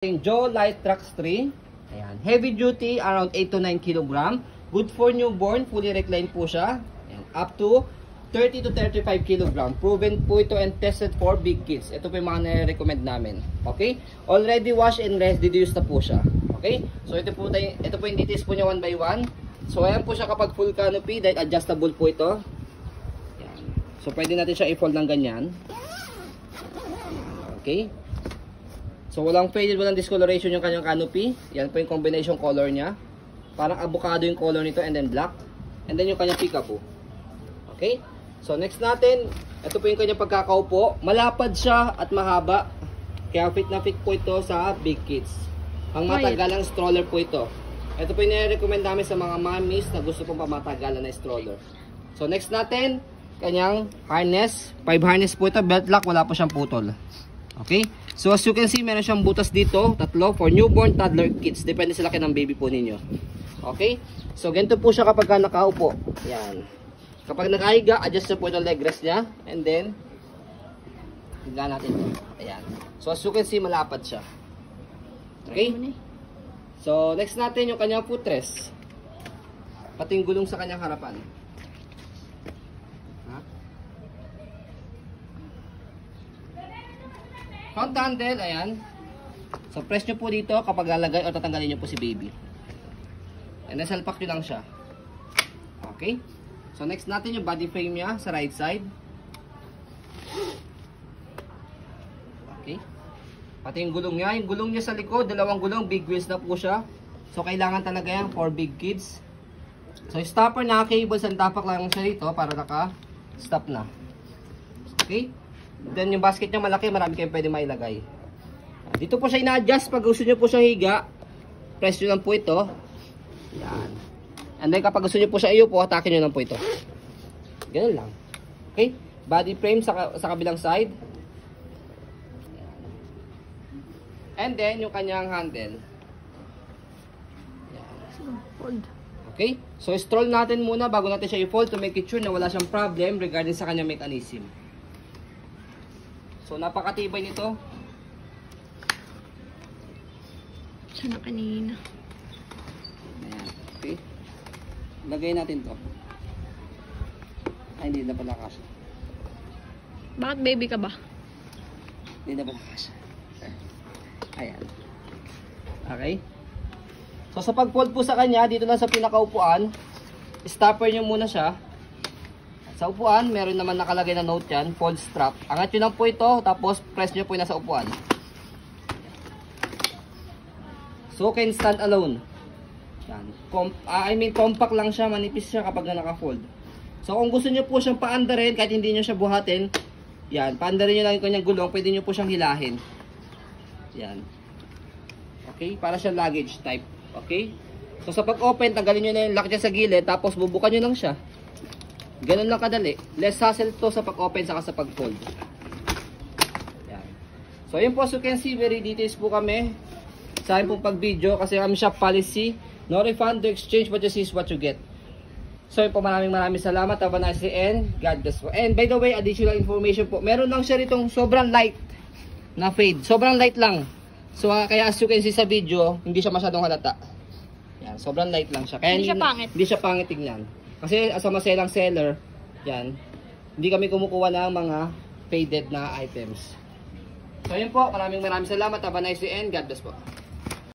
Joe Light Trax 3. Ayan. Heavy duty, around 8 to 9 kg. Good for newborn, fully reclined po siya. Ayan. Up to 30 to 35 kg. Proven po ito and tested for big kids. Ito po yung mga nare-recommend namin. Okay? Already wash and reduced na po siya. Okay? So ito po yung details po niya one by one. So ayan po siya kapag full canopy, dahil adjustable po ito. Ayan. So pwede natin siya i-fold ng ganyan. Okay? So walang faded, walang discoloration yung kanyang canopy. Yan po yung combination color niya. Parang avocado yung color nito and then black. And then yung kanyang pika po. Okay? So next natin, ito po yung kanyang pagkakaupo. Malapad siya at mahaba. Kaya fit na fit po ito sa big kids. Ang matagalang stroller po ito. Ito po yung nire-recommend namin sa mga mommies na gusto pong pamatagalan na stroller. So next natin, kanyang harness. 5 harness po ito. Belt lock, wala po siyang putol. Okay? So as you can see, meron siyang butas dito, tatlo, for newborn, toddler, kids. Depende sa laki ng baby po ninyo. Okay? So ganito po siya kapag nakaupo. Yan. Kapag nakahiga, adjust na po itong leg rest niya. And then, higa natin ito. Ayan. So as you can see, malapad siya. Okay? So next natin yung kanyang footrest. Pati yung gulong sa kanyang harapan. Front handle, ayan. So press nyo po dito kapag lalagay o tatanggalin nyo po si baby. And then salpak nyo lang siya. Okay. So next natin yung body frame niya sa right side. Okay. Pati yung gulong niya. Yung gulong niya sa likod, dalawang gulong, big wheels na po siya. So kailangan talaga yan for big kids. So yung stopper na cable, santapak lang siya dito para naka-stop na. Okay. Then yung basket niya malaki, marami kayong pwede mailagay. Dito po siya ina-adjust pag gusto niyo po siyang higa. Press niyo lang po ito. Yan. And then kapag gusto niyo po siya iupo, hatakin niyo lang po ito. Ganun lang. Okay? Body frame sa kabilang side. And then yung kanyang handle. Yan. Okay? So stroll natin muna bago natin siya i-fold to make it sure na wala siyang problem regarding sa kanyang mechanism. So, napakatibay nito. Sana kanina. Ayan. Okay. Lagay natin to. Ay, hindi na pala kasya. Bakit baby ka ba? Hindi na pala kasya. Ayan. Okay. So, sa pag-fold po sa kanya, dito lang sa pinakaupuan, stopper nyo muna siya. Sa upuan, meron naman nakalagay na note yan, fold strap. Angat nyo lang po ito, tapos press nyo po yung nasa upuan. So, can stand alone. Yan. Compact lang siya, manipis siya kapag naka-fold. So, kung gusto nyo po siyang paandarin, kahit hindi nyo siya buhatin, yan, paandarin nyo lang yung kanyang gulong, pwede nyo po siyang hilahin. Yan. Okay, para siyang luggage type. Okay? So, sa pag-open, tanggalin nyo na yung lock dyan sa gilid, tapos bubukan nyo lang siya. Ganun lang kadali. Less hassle to sa pag-open saka sa pag-fold. Yan. So, yun po. As you can see, very details po kami sa akin pong pag-video kasi kami shop policy. No refund to exchange, what you see is what you get. So, yun po. Maraming salamat. Have a nice day and God bless po. And by the way, additional information po. Meron lang siya ritong sobrang light na fade. Sobrang light lang. So, kaya as you can see sa video, hindi siya masyadong halata. Yan. Sobrang light lang siya. Kaya hindi siya pangit. Hindi siya pangit tignan. Kasi as a maselang seller, yan, hindi kami kumukuha ng mga faded na items. So yun po, maraming salamat. Have a nice day and God bless po.